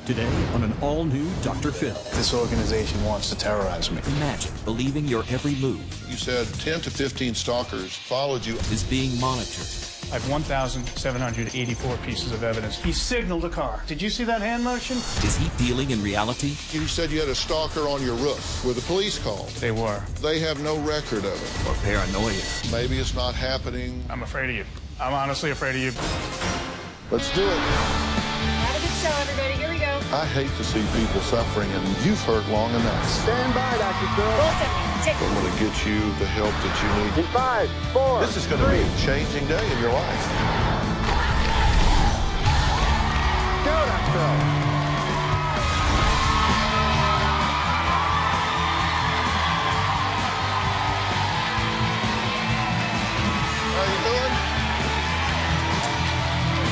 Today on an all-new Dr. Phil. This organization wants to terrorize me. Imagine believing your every move. You said 10 to 15 stalkers followed you. Is being monitored. I have 1,784 pieces of evidence. He signaled a car. Did you see that hand motion? Is he dealing in reality? You said you had a stalker on your roof. Were the police called? They were. They have no record of it. Or paranoia? Maybe it's not happening. I'm afraid of you. I'm honestly afraid of you. Let's do it. Have a good show, everybody. Here we go. I hate to see people suffering, and you've hurt long enough. Stand by, Dr. Phil. Both of you. Take I'm going to get you the help that you need. In 5, 4, This is going to be a changing day in your life. go, Dr. Phil. How you doing?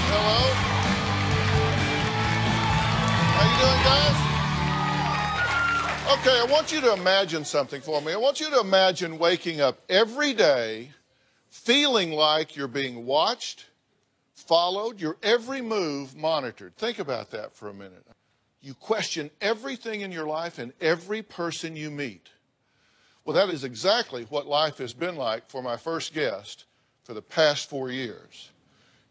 Hello? How you doing, guys? Okay, I want you to imagine something for me. I want you to imagine waking up every day feeling like you're being watched, followed, your every move monitored. Think about that for a minute. You question everything in your life and every person you meet. Well, that is exactly what life has been like for my first guest for the past 4 years.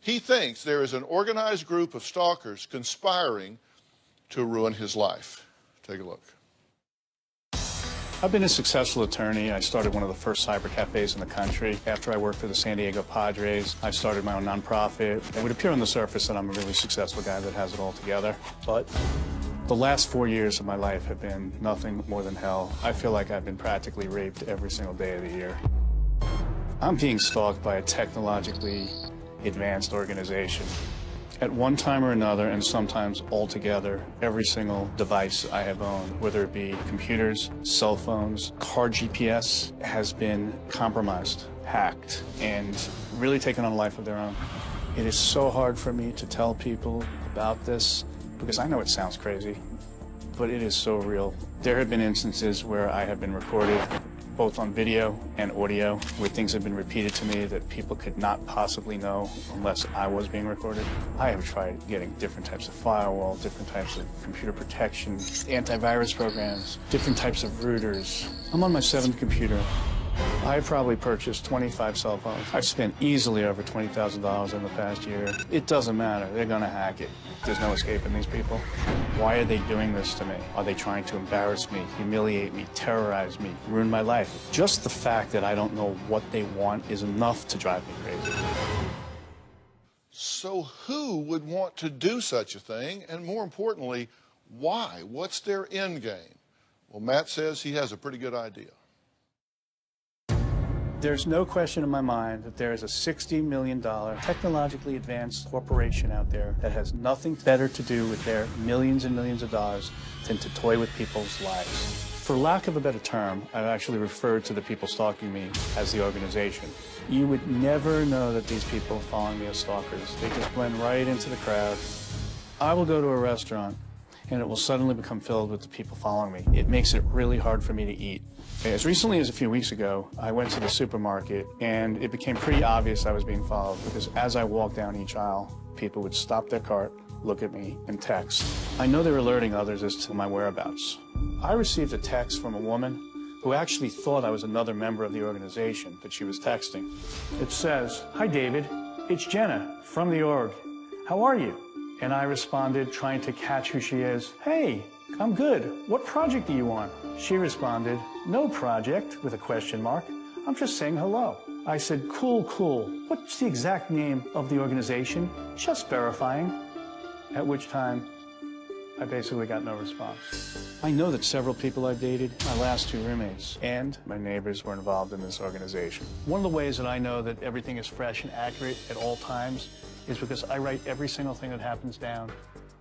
He thinks there is an organized group of stalkers conspiring to ruin his life. Take a look. I've been a successful attorney. I started one of the first cyber cafes in the country. After I worked for the San Diego Padres, I started my own nonprofit. It would appear on the surface that I'm a really successful guy that has it all together. But the last 4 years of my life have been nothing more than hell. I feel like I've been practically raped every single day of the year. I'm being stalked by a technologically advanced organization. At one time or another, and sometimes altogether, every single device I have owned, whether it be computers, cell phones, car GPS, has been compromised, hacked, and really taken on a life of their own. It is so hard for me to tell people about this because I know it sounds crazy, but it is so real. There have been instances where I have been recorded, both on video and audio, where things have been repeated to me that people could not possibly know unless I was being recorded. I have tried getting different types of firewall, different types of computer protection, antivirus programs, different types of routers. I'm on my 7th computer. I've probably purchased 25 cell phones. I've spent easily over $20,000 in the past year. It doesn't matter. They're going to hack it. There's no escaping these people. Why are they doing this to me? Are they trying to embarrass me, humiliate me, terrorize me, ruin my life? Just the fact that I don't know what they want is enough to drive me crazy. So who would want to do such a thing? And more importantly, why? What's their end game? Well, Matt says he has a pretty good idea. There's no question in my mind that there is a $60 million technologically advanced corporation out there that has nothing better to do with their millions and millions of dollars than to toy with people's lives. For lack of a better term, I've actually referred to the people stalking me as the organization. You would never know that these people following me as stalkers. They just blend right into the crowd. I will go to a restaurant and it will suddenly become filled with the people following me. It makes it really hard for me to eat. As recently as a few weeks ago, I went to the supermarket and it became pretty obvious I was being followed because as I walked down each aisle, people would stop their cart, look at me, and text. I know they're alerting others as to my whereabouts. I received a text from a woman who actually thought I was another member of the organization that she was texting. It says, "Hi David, it's Jenna from the org. How are you?" And I responded, trying to catch who she is. "Hey, I'm good. What project are you on?" She responded, "No project," with a question mark. "I'm just saying hello." I said, "Cool, cool. What's the exact name of the organization?" "Just verifying." At which time, I basically got no response. I know that several people I've dated, my last 2 roommates, and my neighbors were involved in this organization. One of the ways that I know that everything is fresh and accurate at all times is because I write every single thing that happens down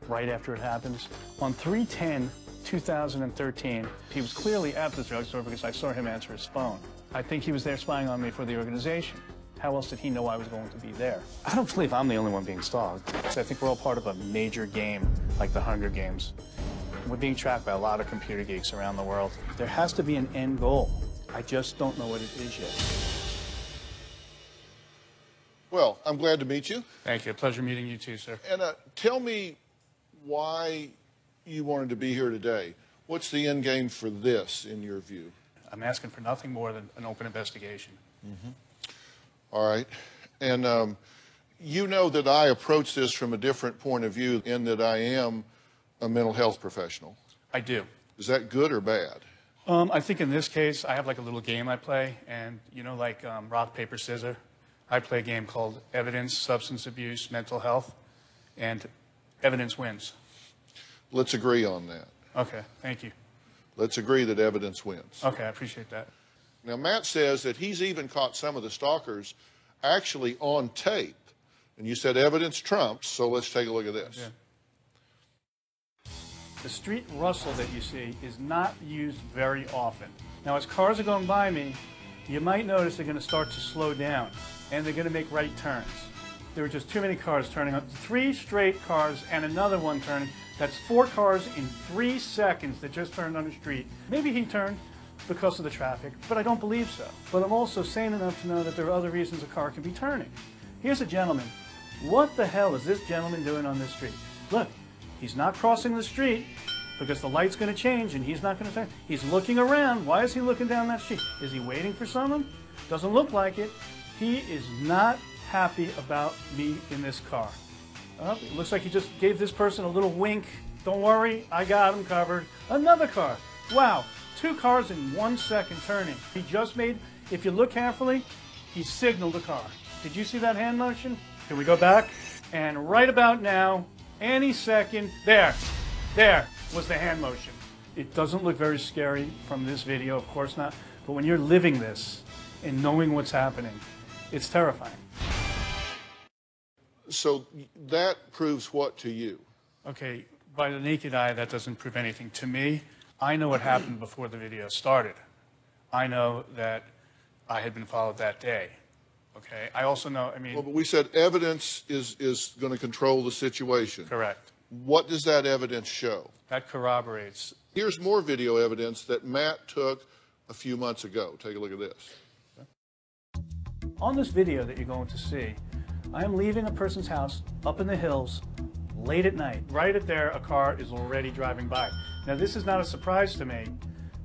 right after it happens. On 3/10/2013, he was clearly at the drugstore because I saw him answer his phone. I think he was there spying on me for the organization. How else did he know I was going to be there? I don't believe I'm the only one being stalked. I think we're all part of a major game, like the Hunger Games. We're being tracked by a lot of computer geeks around the world. There has to be an end goal. I just don't know what it is yet. Well, I'm glad to meet you. Thank you. Pleasure meeting you too, sir. And tell me why you wanted to be here today. What's the end game for this, in your view? I'm asking for nothing more than an open investigation. All right. And you know that I approach this from a different point of view in that I am a mental health professional. I do. Is that good or bad? I think in this case, I have like a little game I play, and you know, like rock, paper, scissors. I play a game called Evidence, Substance Abuse, Mental Health, and evidence wins. Let's agree on that. Okay, thank you. Let's agree that evidence wins. Okay, I appreciate that. Now, Matt says that he's even caught some of the stalkers actually on tape. And you said evidence trumps, so let's take a look at this. Yeah. The street rustle that you see is not used very often. Now, as cars are going by me, you might notice they're going to start to slow down, and they're going to make right turns. There are just too many cars turning up. 3 straight cars and another one turning. That's 4 cars in 3 seconds that just turned on the street. Maybe he turned because of the traffic, but I don't believe so. But I'm also sane enough to know that there are other reasons a car can be turning. Here's a gentleman. What the hell is this gentleman doing on this street? Look, he's not crossing the street because the light's going to change and he's not going to turn. He's looking around. Why is he looking down that street? Is he waiting for someone? Doesn't look like it. He is not happy about me in this car. It looks like he just gave this person a little wink. Don't worry, I got him covered. Another car. Wow, 2 cars in 1 second turning. He just made, if you look carefully, he signaled a car. Did you see that hand motion? Can we go back? And right about now, any second, there was the hand motion. It doesn't look very scary from this video, of course not, but when you're living this and knowing what's happening, it's terrifying. So that proves what to you? Okay, by the naked eye, that doesn't prove anything. To me, I know what happened before the video started. I know that I had been followed that day. Okay, I also know, I mean... Well, but we said evidence is going to control the situation. Correct. What does that evidence show? That corroborates. Here's more video evidence that Matt took a few months ago. Take a look at this. On this video that you're going to see, I am leaving a person's house up in the hills late at night. Right at there, a car is already driving by. Now, this is not a surprise to me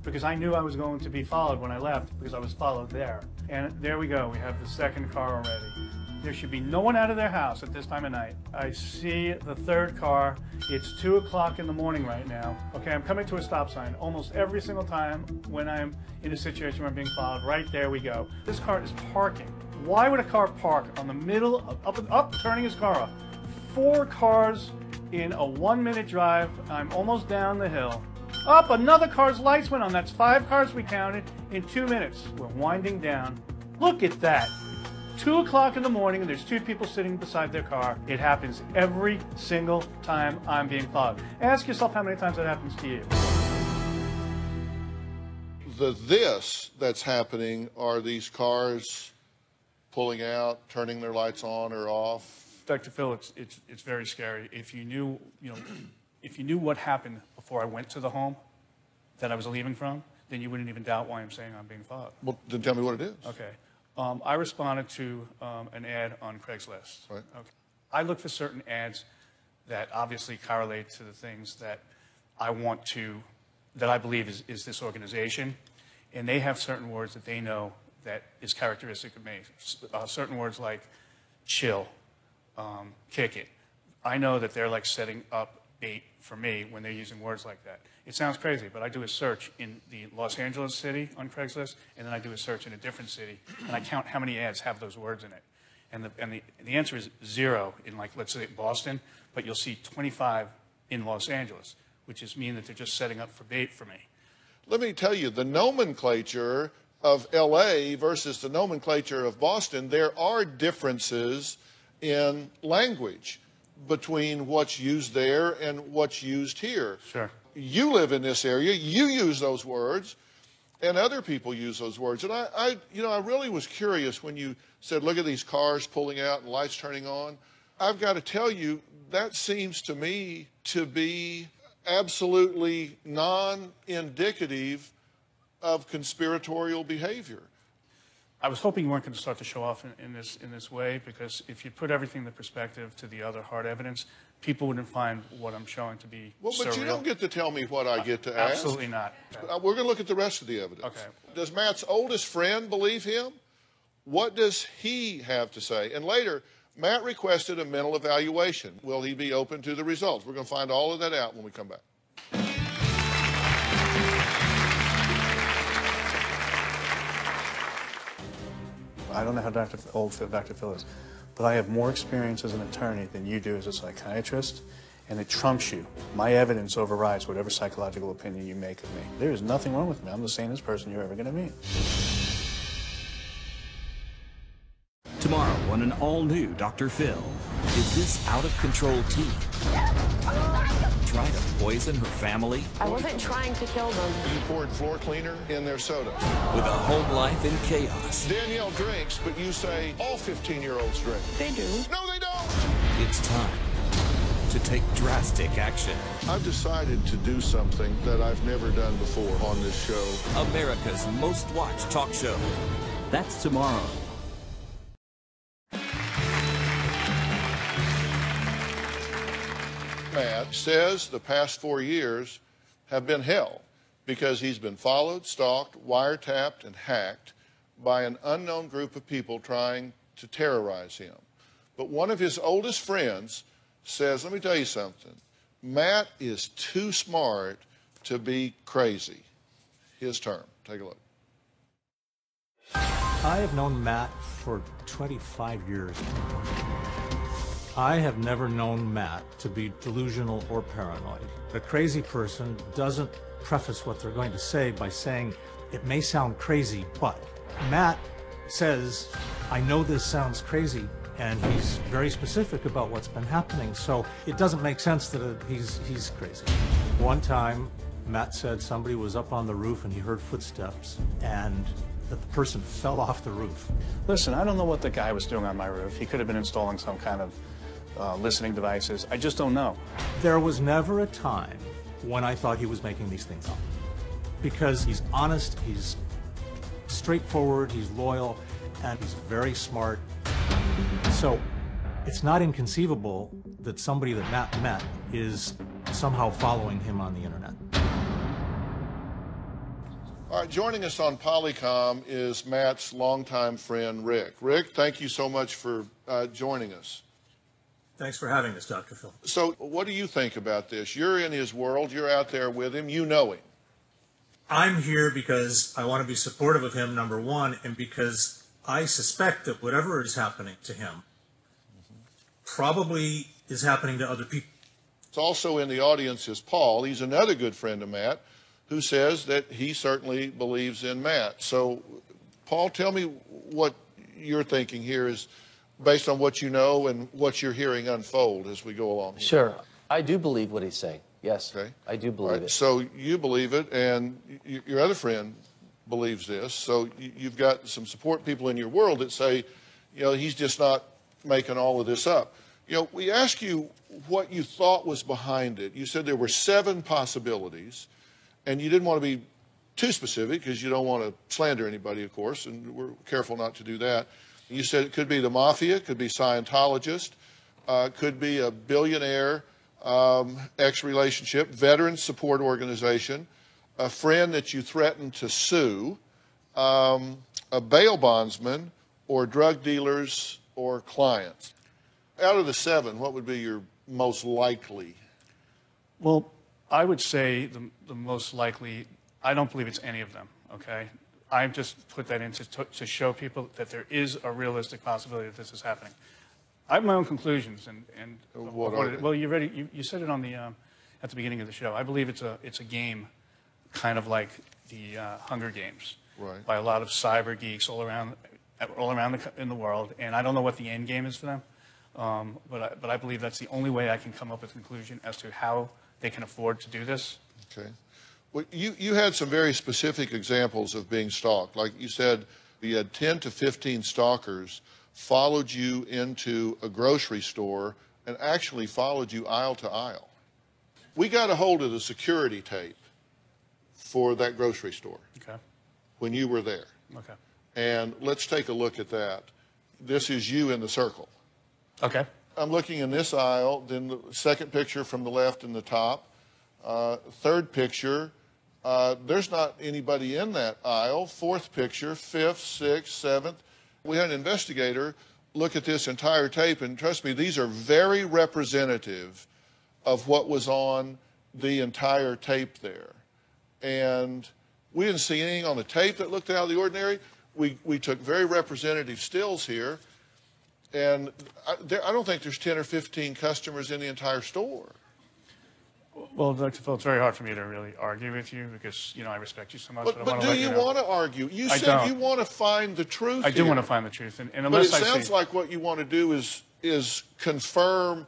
because I knew I was going to be followed when I left because I was followed there. And there we go. We have the second car already. There should be no one out of their house at this time of night. I see the 3rd car. It's 2 o'clock in the morning right now. Okay, I'm coming to a stop sign almost every single time when I'm in a situation where I'm being followed. Right there we go. This car is parking. Why would a car park on the middle of up turning his car off? 4 cars in a 1-minute drive. I'm almost down the hill. Up, another car's lights went on. That's 5 cars we counted in 2 minutes. We're winding down. Look at that. 2 o'clock in the morning and there's 2 people sitting beside their car. It happens every single time I'm being followed. Ask yourself how many times that happens to you. The this that's happening are these cars pulling out, turning their lights on or off. Dr. Phil, it's very scary. If you knew, if you knew what happened before I went to the home that I was leaving from, then you wouldn't even doubt why I'm saying I'm being followed. Well, then tell me what it is. Okay. I responded to an ad on Craigslist. Right. Okay. I look for certain ads that obviously correlate to the things that I want to, that I believe is this organization. And they have certain words that they know that is characteristic of me. Certain words like chill, kick it. I know that they're like setting up bait for me when they're using words like that. It sounds crazy, but I do a search in the Los Angeles city on Craigslist, and then I do a search in a different city, and I count how many ads have those words in it. And the answer is 0 in, like, let's say Boston, but you'll see 25 in Los Angeles, which is mean that they're just setting up for bait for me. Let me tell you, the nomenclature of LA versus the nomenclature of Boston, there are differences in language between what's used there and what's used here. Sure. You live in this area, you use those words, and other people use those words. And I really was curious when you said, look at these cars pulling out and lights turning on. I've got to tell you, that seems to me to be absolutely non-indicative of conspiratorial behavior. I was hoping you weren't going to start to show off in this way, because if you put everything in perspective to the other hard evidence, people wouldn't find what I'm showing to be Well, but surreal. you don't get to tell me what I get to ask. Absolutely not. We're going to look at the rest of the evidence. Okay. Does Matt's oldest friend believe him? What does he have to say? And later, Matt requested a mental evaluation. Will he be open to the results? We're going to find all of that out when we come back. I don't know how old Dr. Phil is, but I have more experience as an attorney than you do as a psychiatrist, and it trumps you. My evidence overrides whatever psychological opinion you make of me. There is nothing wrong with me. I'm the sanest person you're ever going to meet. Tomorrow on an all-new Dr. Phil. Did this out-of-control teen try to poison her family? I wasn't trying to kill them. You poured floor cleaner in their soda. With a home life in chaos. Danielle drinks, but you say all 15-year-olds drink. They do. No, they don't! It's time to take drastic action. I've decided to do something that I've never done before on this show. America's most watched talk show. That's tomorrow. Matt says the past 4 years have been hell because he's been followed, stalked, wiretapped, and hacked by an unknown group of people trying to terrorize him. But one of his oldest friends says, let me tell you something, Matt is too smart to be crazy. His term. Take a look. I have known Matt for 25 years. I have never known Matt to be delusional or paranoid. A crazy person doesn't preface what they're going to say by saying, it may sound crazy, but Matt says, I know this sounds crazy, and he's very specific about what's been happening, so it doesn't make sense that he's crazy. One time, Matt said somebody was up on the roof and he heard footsteps, and that the person fell off the roof. Listen, I don't know what the guy was doing on my roof. He could have been installing some kind of listening devices. I just don't know. There was never a time when I thought he was making these things up. Because he's honest, he's straightforward, he's loyal, and he's very smart. So it's not inconceivable that somebody that Matt met is somehow following him on the internet. All right, joining us on Polycom is Matt's longtime friend, Rick. Rick, thank you so much for joining us. Thanks for having us, Dr. Phil. So what do you think about this? You're in his world. You're out there with him. You know him. I'm here because I want to be supportive of him, number one, and because I suspect that whatever is happening to him probably is happening to other people. It's also in the audience is Paul. He's another good friend of Matt who says that he certainly believes in Matt. So, Paul, tell me what you're thinking here is based on what you know and what you're hearing unfold as we go along here. Sure. I do believe what he's saying. Yes. Okay. I do believe it. So you believe it, and your other friend believes this. So you've got some support people in your world that say, you know, he's just not making all of this up. You know, we asked you what you thought was behind it. You said there were 7 possibilities, and you didn't want to be too specific because you don't want to slander anybody, of course, and we're careful not to do that. You said it could be the mafia, could be Scientologist, could be a billionaire ex-relationship, veteran support organization, a friend that you threatened to sue, a bail bondsman, or drug dealers or clients. Out of the 7, what would be your most likely? Well, I would say the most likely, I don't believe it's any of them, okay? I've just put that in to show people that there is a realistic possibility that this is happening. I have my own conclusions, and well, you said it on the at the beginning of the show. I believe it's a game, kind of like the Hunger Games, right, by a lot of cyber geeks all around in the world, and I don't know what the end game is for them, but I believe that's the only way I can come up with a conclusion as to how they can afford to do this. Okay. Well, you had some very specific examples of being stalked. Like you said, you had 10 to 15 stalkers followed you into a grocery store and actually followed you aisle to aisle. We got a hold of the security tape for that grocery store when you were there. And let's take a look at that. This is you in the circle. Okay. I'm looking in this aisle, then the second picture from the left in the top. Third picture, there's not anybody in that aisle. Fourth picture, fifth, sixth, seventh. We had an investigator look at this entire tape, and trust me, these are very representative of what was on the entire tape there. And we didn't see anything on the tape that looked out of the ordinary. We took very representative stills here, and I don't think there's 10 or 15 customers in the entire store. Well, Dr. Phil, it's very hard for me to really argue with you because, you know, I respect you so much. But do you want to argue? You said you want to find the truth. I do want to find the truth. And but it sounds like what you want to do is confirm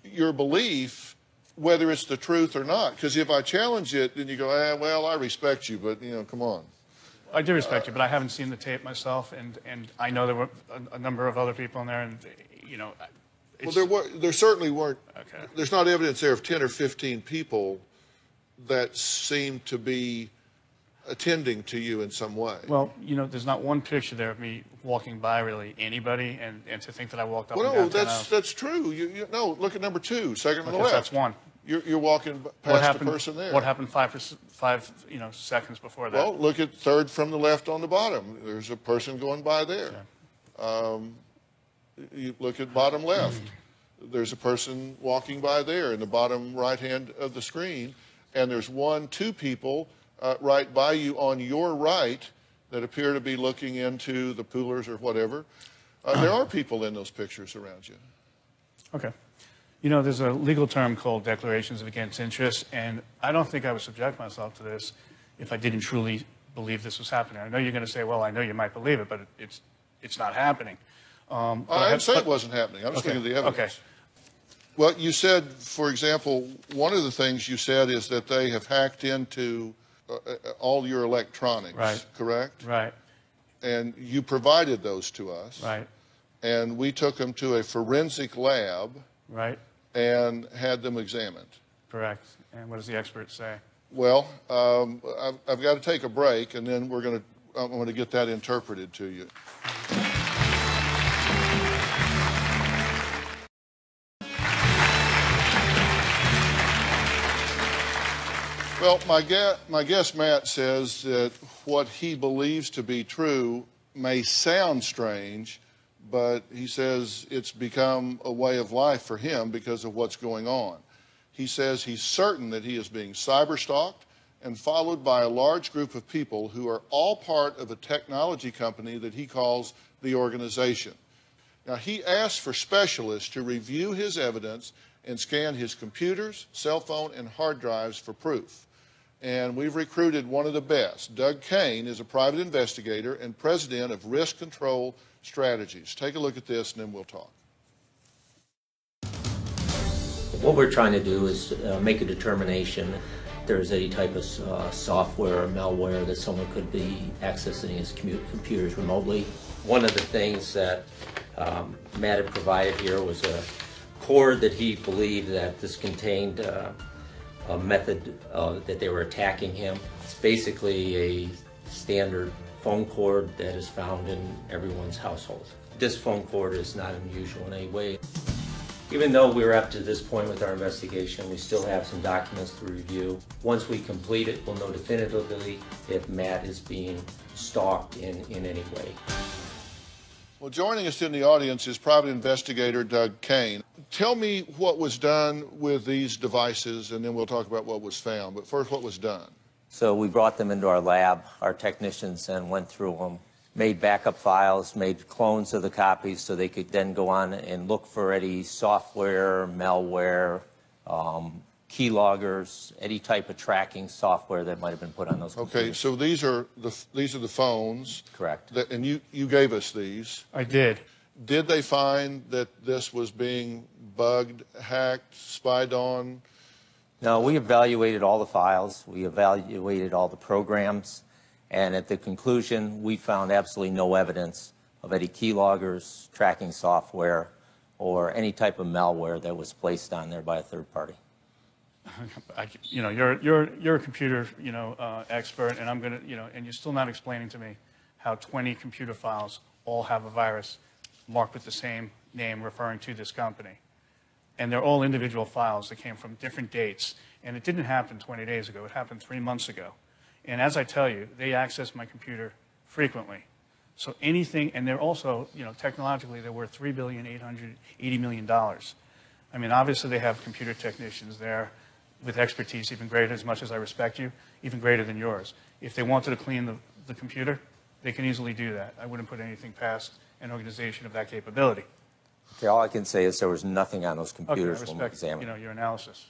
your belief, whether it's the truth or not. Because if I challenge it, then you go, well, I respect you, but, you know, come on. I do respect you, but I haven't seen the tape myself, and I know there were a number of other people in there, and, you know... Well, there certainly weren't. Okay. There's not evidence there of 10 or 15 people that seem to be attending to you in some way. Well, you know, there's not one picture there of me walking by really anybody, and to think that I walked up. Well, and no, down that's true. No, look at number 2, second on the left. That's one. You're walking past the person there. What happened five seconds before that? Well, look at third from the left on the bottom. There's a person going by there. Okay. You look at bottom left. There's a person walking by there in the bottom right hand of the screen, and there's 2 people right by you on your right that appear to be looking into the poolers or whatever. There are people in those pictures around you. Okay. You know, there's a legal term called declarations of against interest, and I don't think I would subject myself to this if I didn't truly believe this was happening. I know you're going to say, well, I know you might believe it, but it's not happening. I didn't say it wasn't happening. I'm just looking at the evidence. Okay. Well, you said, for example, one of the things you said is that they have hacked into all your electronics, correct? Right. And you provided those to us. Right. And we took them to a forensic lab. Right. And had them examined. Correct. And what does the expert say? Well, I've got to take a break, and then I'm going to get that interpreted to you. Well, my guest Matt says that what he believes to be true may sound strange, but he says it's become a way of life for him because of what's going on. He says he's certain that he is being cyber-stalked and followed by a large group of people who are all part of a technology company that he calls the organization. Now, he asked for specialists to review his evidence and scan his computers, cell phone, and hard drives for proof. And we've recruited one of the best. Doug Kane is a private investigator and president of Risk Control Strategies. Take a look at this, and then we'll talk. What we're trying to do is make a determination if there's any type of software or malware that someone could be accessing his computers remotely. One of the things that Matt had provided here was a cord that he believed that this contained a method that they were attacking him. It's basically a standard phone cord that is found in everyone's household. This phone cord is not unusual in any way. Even though we're up to this point with our investigation, we still have some documents to review. Once we complete it, we'll know definitively if Matt is being stalked in any way. Well, joining us in the audience is private investigator Doug Kane. Tell me what was done with these devices, and then we'll talk about what was found. But first, what was done? So we brought them into our lab, our technicians, and went through them, made backup files, made clones of the copies so they could then go on and look for any software, malware, keyloggers, any type of tracking software that might have been put on those computers. Okay, so these are the phones. Correct. And you gave us these. I did. Did they find that this was being bugged, hacked, spied on? No, we evaluated all the files. We evaluated all the programs. And at the conclusion, we found absolutely no evidence of any keyloggers, tracking software, or any type of malware that was placed on there by a third party. You know, you're a computer, expert, and I'm gonna, and you're still not explaining to me how 20 computer files all have a virus marked with the same, name referring to this company. And they're all individual files that came from different dates. And it didn't happen 20 days ago. It happened 3 months ago. And as I tell you, they access my computer frequently. So anything, and they're also, you know, technologically, they're worth $3.880 billion. I mean, obviously they have computer technicians there with expertise even greater, as much as I respect you, even greater than yours. If they wanted to clean the computer, they can easily do that. I wouldn't put anything past an organization of that capability. Okay, all I can say is there was nothing on those Okay, computers I when we respect, examined. you know, your analysis.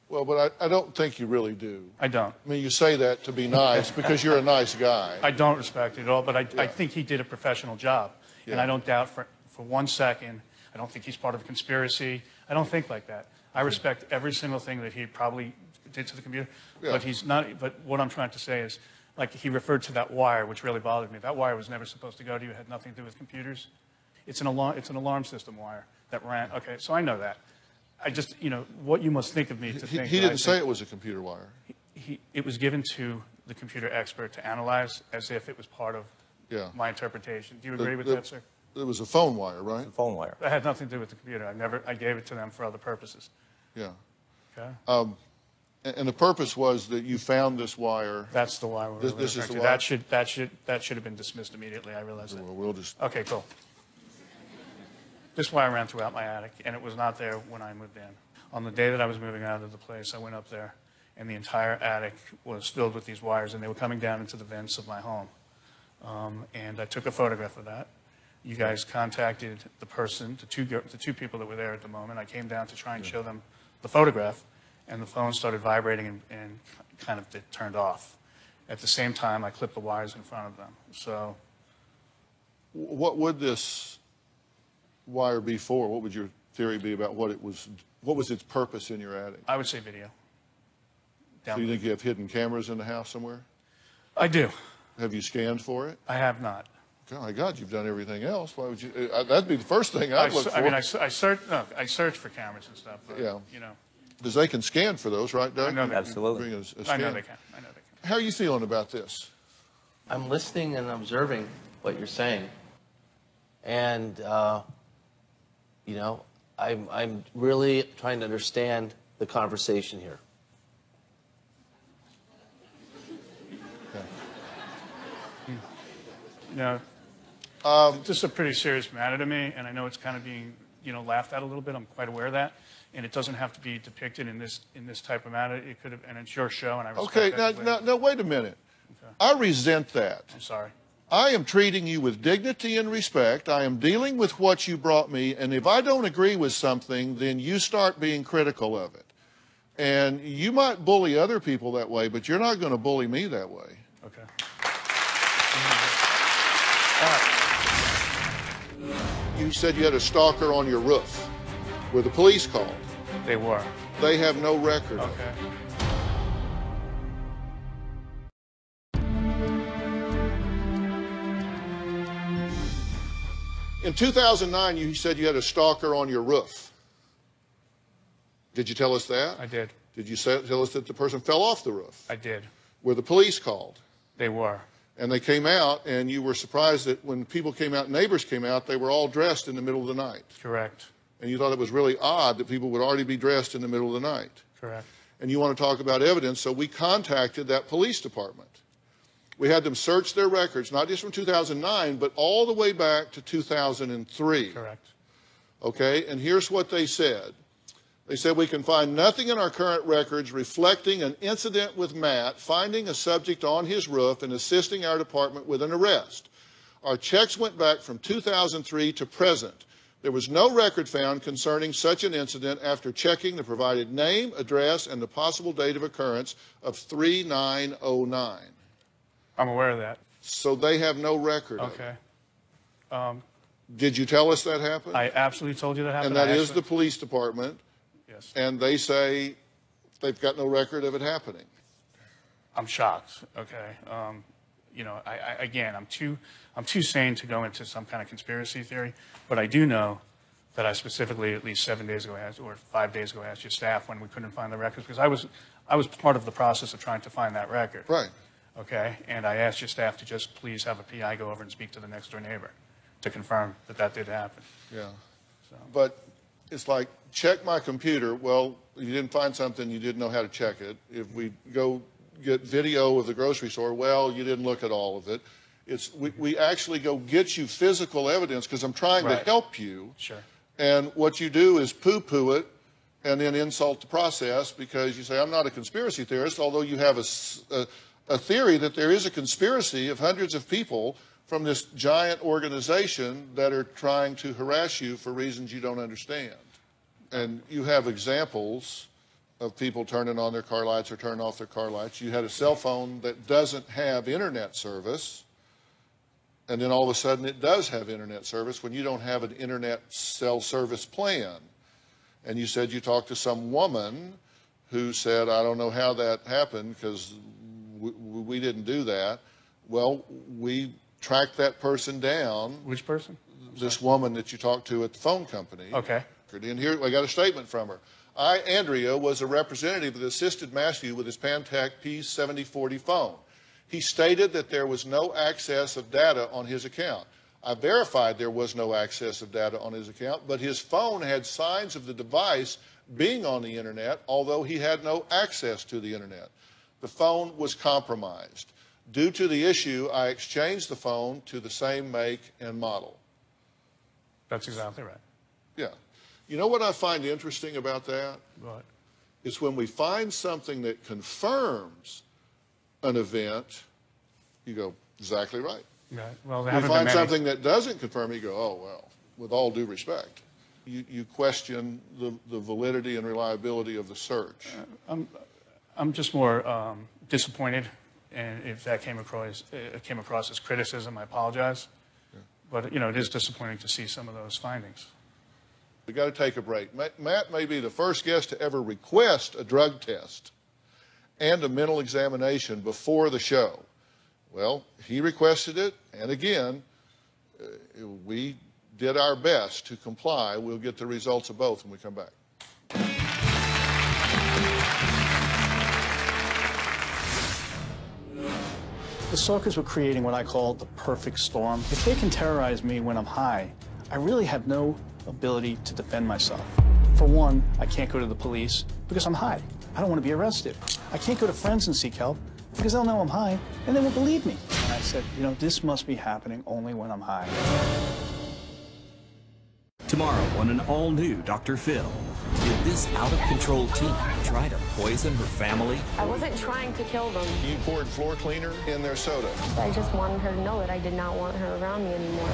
Well, but I don't think you really do. I don't. I mean, you say that to be nice because you're a nice guy. I don't respect it at all, but I think he did a professional job. Yeah. And I don't doubt for 1 second, I don't think he's part of a conspiracy. I don't think like that. I respect every single thing that he probably did to the computer, Yeah. but he's not, but what I'm trying to say is, like he referred to that wire, which really bothered me. That wire was never supposed to go to you. It had nothing to do with computers. It's an alarm system wire that ran. Okay, so I know that. I just, you know, what you must think of me to think. He didn't say it was a computer wire. It was given to the computer expert to analyze as if it was part of my interpretation. Do you agree with that, sir? It was a phone wire, right? It's a phone wire. That had nothing to do with the computer. I gave it to them for other purposes. Yeah. Okay. And the purpose was that you found this wire. That's the wire. This is the wire. That should have been dismissed immediately. I realize that. Well, we'll just. Okay, cool. This wire ran throughout my attic, and it was not there when I moved in. On the day that I was moving out of the place, I went up there, and the entire attic was filled with these wires, and they were coming down into the vents of my home. And I took a photograph of that. You guys contacted the person, the two people that were there at the moment. I came down to try and show them the photograph, and the phone started vibrating and kind of it turned off. At the same time, I clipped the wires in front of them. So, what would this wire be for? What would your theory be about what it was? What was its purpose in your attic? I would say video. So you think you have hidden cameras in the house somewhere? I do. Have you scanned for it? I have not. Oh my God, you've done everything else. Why would you? That'd be the first thing I'd look for. I mean, I search for cameras and stuff. But, yeah. You know. Because they can scan for those, right, Doug? I know they Absolutely. can. I know they can. How are you feeling about this? I'm listening and observing what you're saying. And, you know, I'm really trying to understand the conversation here. You know, this is a pretty serious matter to me, and I know it's kind of being, you know, laughed at a little bit. I'm quite aware of that, and it doesn't have to be depicted in this type of matter. It could have, and it's your show, and I respect that. Now, wait a minute. Okay. I resent that. I'm sorry. I am treating you with dignity and respect. I am dealing with what you brought me, and if I don't agree with something, then you start being critical of it. And you might bully other people that way, but you're not going to bully me that way. Okay. You said you had a stalker on your roof. Were the police called? They were. They have no record. Okay. In 2009, you said you had a stalker on your roof. Did you tell us that? I did. Did you tell us that the person fell off the roof? I did. Were the police called? They were. And they came out, and you were surprised that when people came out, neighbors came out, they were all dressed in the middle of the night. Correct. And you thought it was really odd that people would already be dressed in the middle of the night. Correct. And you want to talk about evidence, so we contacted that police department. We had them search their records, not just from 2009, but all the way back to 2003. Correct. Okay, and here's what they said. They said, we can find nothing in our current records reflecting an incident with Matt finding a subject on his roof and assisting our department with an arrest. Our checks went back from 2003 to present. There was no record found concerning such an incident after checking the provided name, address, and the possible date of occurrence of 3909. I'm aware of that. So they have no record. Okay. Did you tell us that happened? I absolutely told you that happened. And that is the police department. Yes. And they say they've got no record of it happening. I'm shocked. Okay. You know, again, I'm too sane to go into some kind of conspiracy theory, but I do know that I specifically, at least 7 days ago, or 5 days ago, asked your staff when we couldn't find the records, because I was part of the process of trying to find that record. Right. Okay. And I asked your staff to just please have a PI go over and speak to the next door neighbor to confirm that that did happen. Yeah. So. But it's like, check my computer. Well, you didn't find something, you didn't know how to check it. If we go get video of the grocery store, well, you didn't look at all of it. We actually go get you physical evidence because I'm trying to help you. Sure. And what you do is poo-poo it and then insult the process because you say, I'm not a conspiracy theorist, although you have a theory that there is a conspiracy of hundreds of people from this giant organization that are trying to harass you for reasons you don't understand. And you have examples of people turning on their car lights or turning off their car lights. You had a cell phone that doesn't have internet service, and then all of a sudden it does have internet service when you don't have an internet cell service plan. And you said you talked to some woman who said, I don't know how that happened because we didn't do that. Well, we tracked that person down. Which person? This woman that you talked to at the phone company. Okay. And here I got a statement from her. I, Andrea, was a representative that assisted Matthew with his Pantech P7040 phone. He stated that there was no access of data on his account. I verified there was no access of data on his account, but his phone had signs of the device being on the internet, although he had no access to the internet. The phone was compromised. Due to the issue, I exchanged the phone to the same make and model. That's exactly right. Yeah. You know what I find interesting about that? What? It's when we find something that confirms an event, you go, exactly right. Right. Well, you find something that doesn't confirm it, you go, oh, well, with all due respect. You question the validity and reliability of the search. I'm just more disappointed, and if that came across as criticism, I apologize. Yeah. But, you know, it is disappointing to see some of those findings. We've got to take a break. Matt may be the first guest to ever request a drug test and a mental examination before the show. Well, he requested it, and again, we did our best to comply. We'll get the results of both when we come back. The stalkers were creating what I call the perfect storm. If they can terrorize me when I'm high, I really have no ability to defend myself. For one, I can't go to the police because I'm high. I don't want to be arrested. I can't go to friends and seek help because they'll know I'm high and they won't believe me. And I said, you know, this must be happening only when I'm high. Tomorrow on an all-new Dr. Phil, did this out-of-control teen try to poison her family? I wasn't trying to kill them. You poured floor cleaner in their soda. I just wanted her to know that I did not want her around me anymore.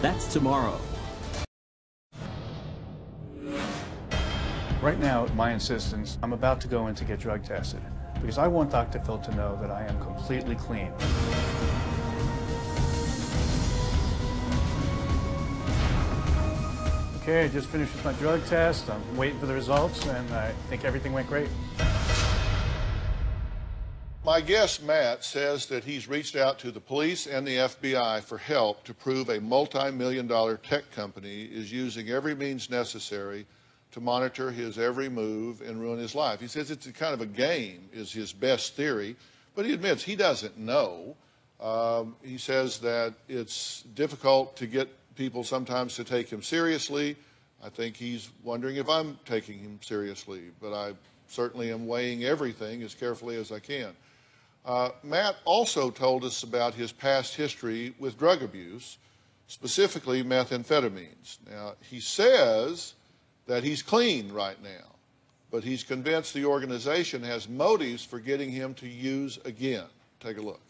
That's tomorrow. Right now, at my insistence, I'm about to go in to get drug tested because I want Dr. Phil to know that I am completely clean. Okay, I just finished with my drug test. I'm waiting for the results, and I think everything went great. My guest, Matt, says that he's reached out to the police and the FBI for help to prove a multi-million-dollar tech company is using every means necessary to monitor his every move and ruin his life. He says it's a kind of a game, is his best theory, but he admits he doesn't know. He says that it's difficult to get people sometimes to take him seriously. I think he's wondering if I'm taking him seriously, but I certainly am weighing everything as carefully as I can. Matt also told us about his past history with drug abuse, specifically methamphetamines. Now, he says that he's clean right now, but he's convinced the organization has motives for getting him to use again. Take a look.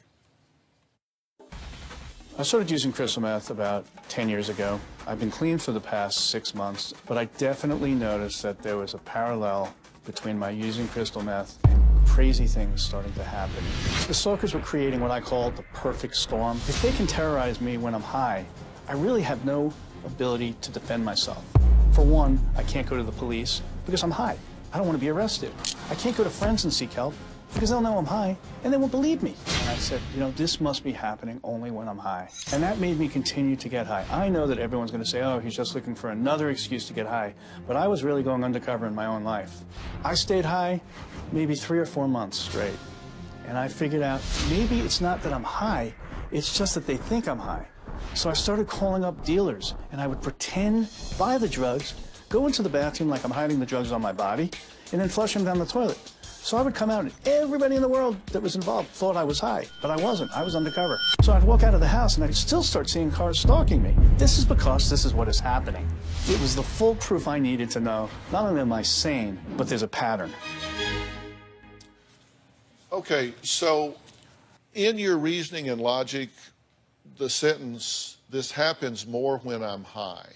I started using crystal meth about 10 years ago. I've been clean for the past 6 months, but I definitely noticed that there was a parallel between my using crystal meth and crazy things starting to happen. The stalkers were creating what I call the perfect storm. If they can terrorize me when I'm high, I really have no ability to defend myself. For one, I can't go to the police because I'm high. I don't want to be arrested. I can't go to friends and seek help because they'll know I'm high and they won't believe me. And I said, you know, this must be happening only when I'm high. And that made me continue to get high. I know that everyone's going to say, oh, he's just looking for another excuse to get high. But I was really going undercover in my own life. I stayed high maybe 3 or 4 months straight. And I figured out maybe it's not that I'm high, it's just that they think I'm high. So I started calling up dealers, and I would pretend buy the drugs, go into the bathroom like I'm hiding the drugs on my body, and then flush them down the toilet. So I would come out, and everybody in the world that was involved thought I was high, but I wasn't. I was undercover. So I'd walk out of the house, and I'd still start seeing cars stalking me. This is because this is what is happening. It was the full proof I needed to know, not only am I sane, but there's a pattern. Okay, so in your reasoning and logic, the sentence, this happens more when I'm high.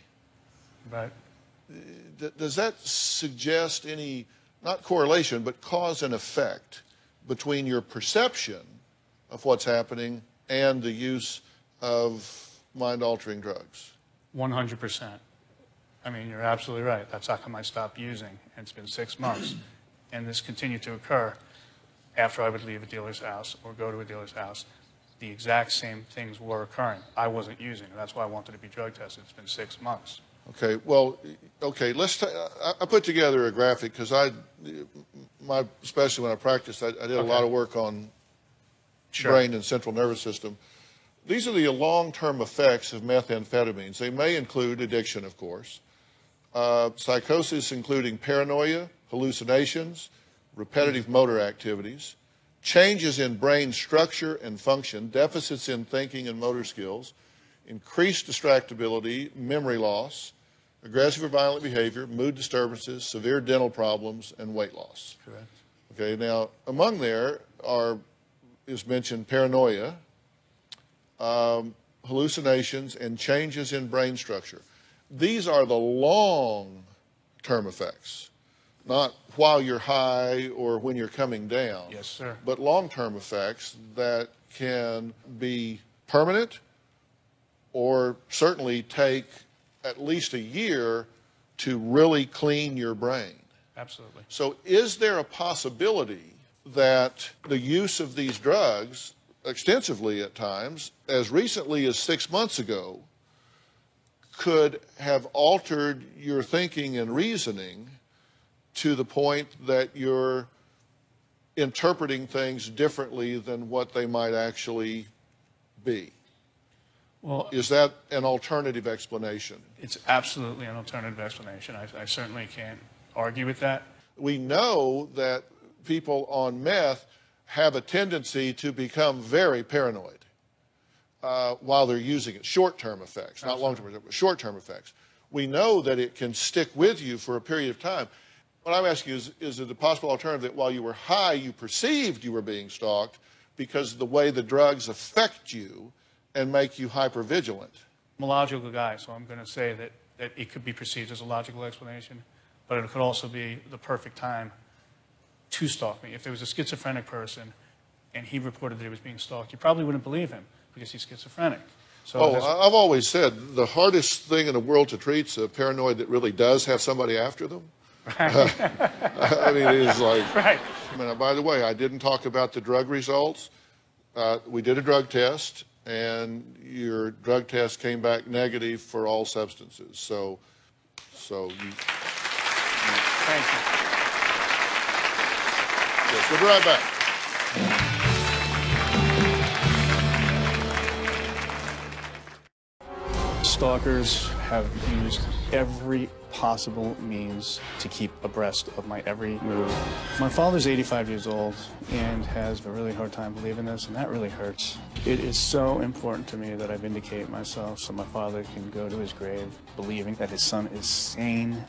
Right. Does that suggest any, not correlation, but cause and effect between your perception of what's happening and the use of mind-altering drugs? 100%. I mean, you're absolutely right. That's how come I stopped using. And it's been 6 months. And this continued to occur after I would leave a dealer's house or go to a dealer's house. The exact same things were occurring. I wasn't using. That's why I wanted to be drug tested. It's been 6 months. Okay, well, okay, I put together a graphic because especially when I practiced, I did a lot of work on brain and central nervous system. These are the long-term effects of methamphetamines. They may include addiction, of course, psychosis including paranoia, hallucinations, repetitive motor activities, changes in brain structure and function, deficits in thinking and motor skills, increased distractibility, memory loss, aggressive or violent behavior, mood disturbances, severe dental problems, and weight loss. Correct. Okay, now among there is mentioned paranoia, hallucinations, and changes in brain structure. These are the long-term effects, not while you're high or when you're coming down. Yes, sir. But long-term effects that can be permanent or certainly take at least a year to really clean your brain. Absolutely. So is there a possibility that the use of these drugs extensively at times, as recently as 6 months ago, could have altered your thinking and reasoning to the point that you're interpreting things differently than what they might actually be? Well, is that an alternative explanation? It's absolutely an alternative explanation. I certainly can't argue with that. We know that people on meth have a tendency to become very paranoid while they're using it. Short-term effects, not long-term effects, but short-term effects. We know that it can stick with you for a period of time. What I'm asking is it a possible alternative that while you were high, you perceived you were being stalked because of the way the drugs affect you and make you hypervigilant? I'm a logical guy, so I'm going to say that it could be perceived as a logical explanation, but it could also be the perfect time to stalk me. If there was a schizophrenic person and he reported that he was being stalked, you probably wouldn't believe him because he's schizophrenic. So I've always said the hardest thing in the world to treat is a paranoid that really does have somebody after them. Right. I mean, it is like, right. I mean, by the way, I didn't talk about the drug results. We did a drug test, and your drug test came back negative for all substances. So you. Thank you. Yes, we'll be right back. Stalkers have used every possible means to keep abreast of my every move. My father's 85 years old and has a really hard time believing this, and that really hurts. It is so important to me that I vindicate myself so my father can go to his grave believing that his son is sane.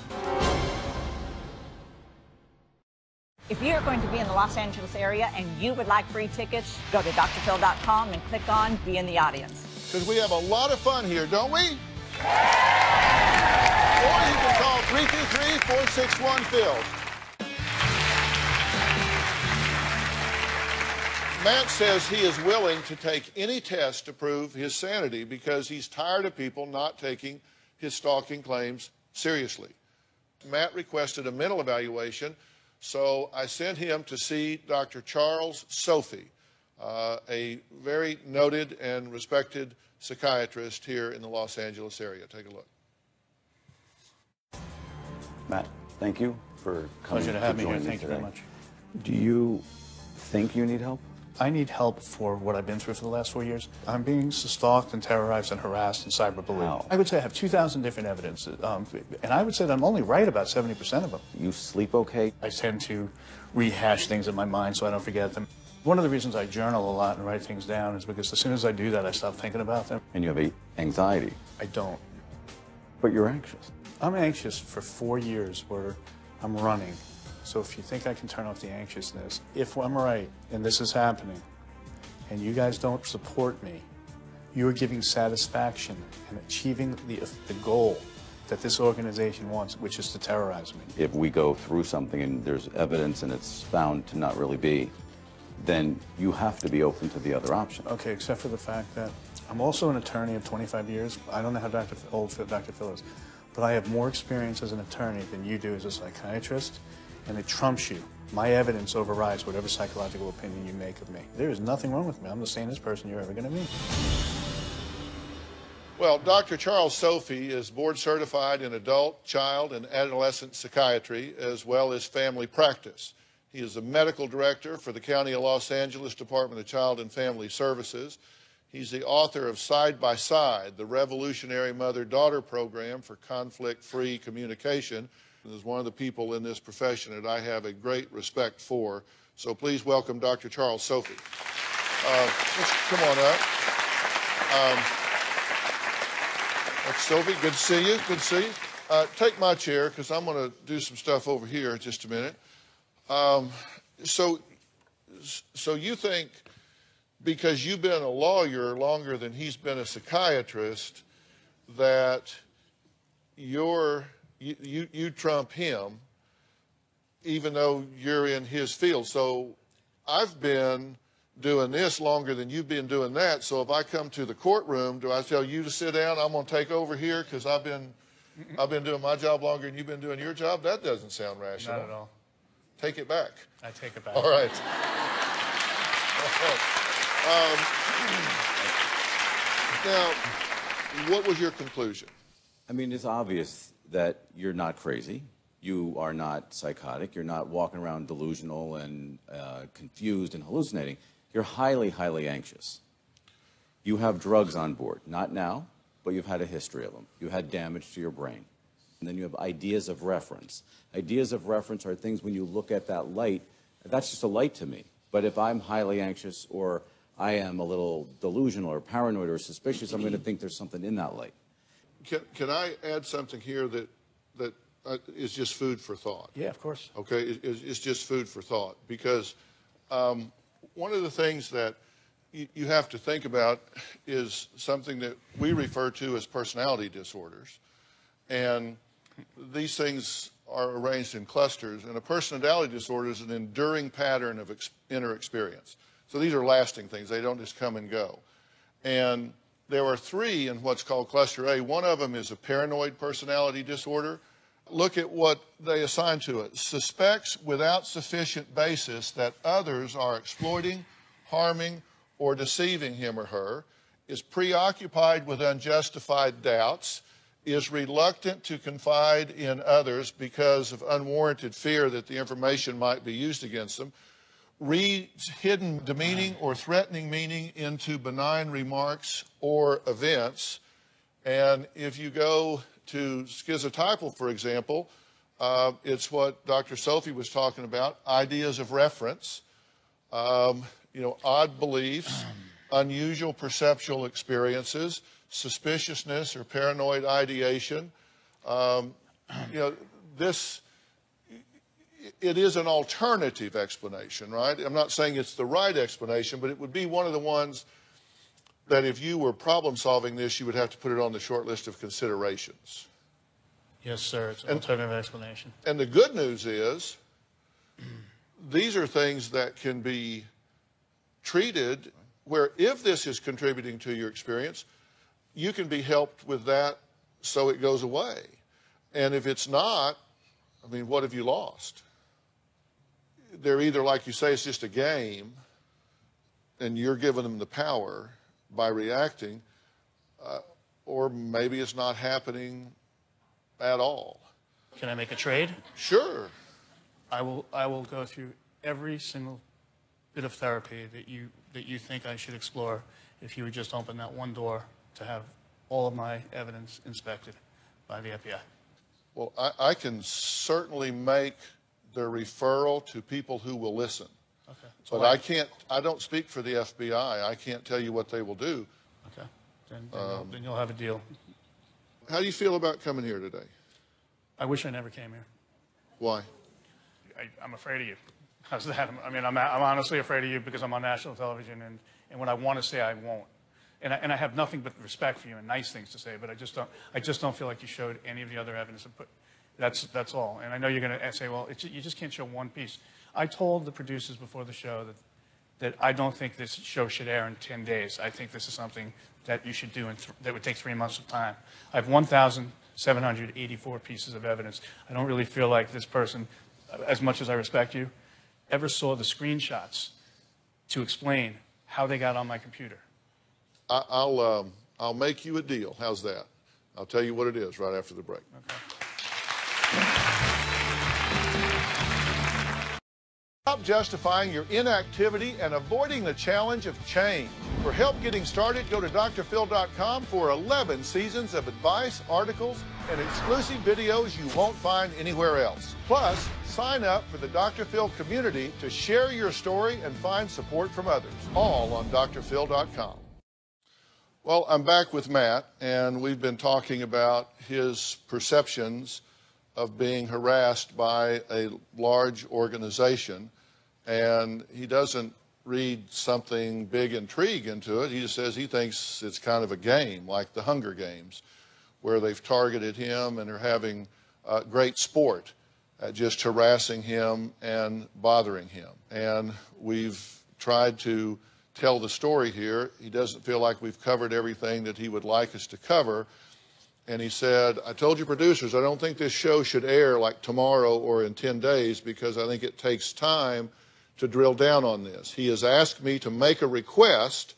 If you're going to be in the Los Angeles area and you would like free tickets, go to drphil.com and click on Be in the Audience. Because we have a lot of fun here, don't we? Or you can call 323-461-PHIL. Matt says he is willing to take any test to prove his sanity because he's tired of people not taking his stalking claims seriously. Matt requested a mental evaluation, so I sent him to see Dr. Charles Sophie, a very noted and respected psychiatrist here in the Los Angeles area. Take a look. Matt, thank you for coming. Pleasure to have me here. Thank you very much. Do you think you need help? I need help for what I've been through for the last 4 years. I'm being stalked and terrorized and harassed and cyberbullied. Wow. I would say I have 2,000 different evidence, and I would say that I'm only right about 70% of them. You sleep okay? I tend to rehash things in my mind so I don't forget them. One of the reasons I journal a lot and write things down is because as soon as I do that, I stop thinking about them. And you have anxiety? I don't. But you're anxious. I'm anxious for 4 years where I'm running. So if you think I can turn off the anxiousness, if I'm right and this is happening and you guys don't support me, you're giving satisfaction and achieving the goal that this organization wants, which is to terrorize me. If we go through something and there's evidence and it's found to not really be, then you have to be open to the other option. Okay, except for the fact that I'm also an attorney of 25 years. I don't know how old Dr. Phil is, but I have more experience as an attorney than you do as a psychiatrist, and it trumps you. My evidence overrides whatever psychological opinion you make of me. There is nothing wrong with me. I'm the sanest person you're ever going to meet. Well, Dr. Charles Sophie is board certified in adult, child, and adolescent psychiatry, as well as family practice. He is the medical director for the County of Los Angeles Department of Child and Family Services. He's the author of Side by Side, the revolutionary mother-daughter program for conflict-free communication. And is one of the people in this profession that I have a great respect for. So please welcome Dr. Charles Sophie. Let's come on up. Dr. Sophie, good to see you. Good to see you. Take my chair because I'm going to do some stuff over here in just a minute. So you think because you've been a lawyer longer than he's been a psychiatrist that you trump him even though you're in his field. So I've been doing this longer than you've been doing that. So if I come to the courtroom, do I tell you to sit down? I'm going to take over here because I've been doing my job longer than you've been doing your job? That doesn't sound rational. Not at all. Take it back. I take it back. All right. Now, what was your conclusion? I mean, it's obvious that you're not crazy. You are not psychotic. You're not walking around delusional and confused and hallucinating. You're highly, highly anxious. You have drugs on board. Not now, but you've had a history of them. You had damage to your brain. And then you have ideas of reference. Ideas of reference are things when you look at that light, that's just a light to me. But if I'm highly anxious or I am a little delusional or paranoid or suspicious, I'm going to think there's something in that light. Can I add something here that is just food for thought? Yeah, of course. Okay, it's just food for thought. Because one of the things that you have to think about is something that we refer to as personality disorders. And these things are arranged in clusters, and a personality disorder is an enduring pattern of inner experience. So these are lasting things. They don't just come and go. And there are three in what's called cluster A. One of them is a paranoid personality disorder. Look at what they assign to it. Suspects without sufficient basis that others are exploiting, harming, or deceiving him or her, is preoccupied with unjustified doubts, is reluctant to confide in others because of unwarranted fear that the information might be used against them, reads hidden demeaning or threatening meaning into benign remarks or events. And if you go to schizotypal, for example, it's what Dr. Sophie was talking about, ideas of reference, odd beliefs, unusual perceptual experiences, suspiciousness or paranoid ideation. It is an alternative explanation, right? I'm not saying it's the right explanation, but it would be one of the ones that if you were problem solving this, you would have to put it on the short list of considerations. Yes, sir. It's an alternative explanation. And the good news is these are things that can be treated where if this is contributing to your experience, you can be helped with that so it goes away. And if it's not, I mean, what have you lost? They're either, like you say, it's just a game, and you're giving them the power by reacting, or maybe it's not happening at all. Can I make a trade? Sure. I will go through every single bit of therapy that you think I should explore if you would just open that one door to have all of my evidence inspected by the FBI? Well, I can certainly make the referral to people who will listen. Okay. But I don't speak for the FBI. I can't tell you what they will do. Okay. Then you'll have a deal. How do you feel about coming here today? I wish I never came here. Why? I'm afraid of you. How's that? I mean, I'm honestly afraid of you because I'm on national television, and what I want to say, I won't. And I have nothing but respect for you and nice things to say, but I just don't feel like you showed any of the other evidence. That's all. And I know you're going to say, well, you just can't show one piece. I told the producers before the show that I don't think this show should air in 10 days. I think this is something that you should do that would take 3 months of time. I have 1,784 pieces of evidence. I don't really feel like this person, as much as I respect you, ever saw the screenshots to explain how they got on my computer. I'll make you a deal. How's that? I'll tell you what it is right after the break. Okay. Stop justifying your inactivity and avoiding the challenge of change. For help getting started, go to DrPhil.com for 11 seasons of advice, articles, and exclusive videos you won't find anywhere else. Plus, sign up for the Dr. Phil community to share your story and find support from others, all on DrPhil.com. Well, I'm back with Matt, and we've been talking about his perceptions of being harassed by a large organization, and he doesn't read something big intrigue into it. He just says he thinks it's kind of a game, like the Hunger Games, where they've targeted him and are having great sport at just harassing him and bothering him. And we've tried to tell the story here. He doesn't feel like we've covered everything that he would like us to cover. And he said, I told you producers, I don't think this show should air like tomorrow or in 10 days because I think it takes time to drill down on this. He has asked me to make a request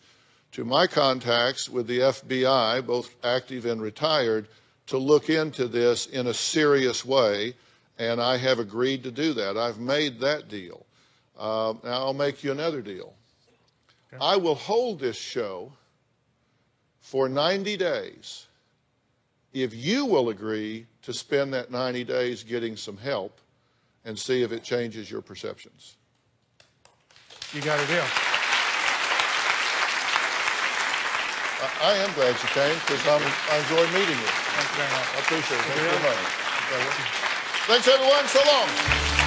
to my contacts with the FBI, both active and retired, to look into this in a serious way, and I have agreed to do that. I've made that deal. Now I'll make you another deal. Okay. I will hold this show for 90 days if you will agree to spend that 90 days getting some help and see if it changes your perceptions. You got a deal. I am glad you came because I enjoyed meeting you. Thank you very much. I appreciate it. Thank you very much. Thanks, everyone. So long.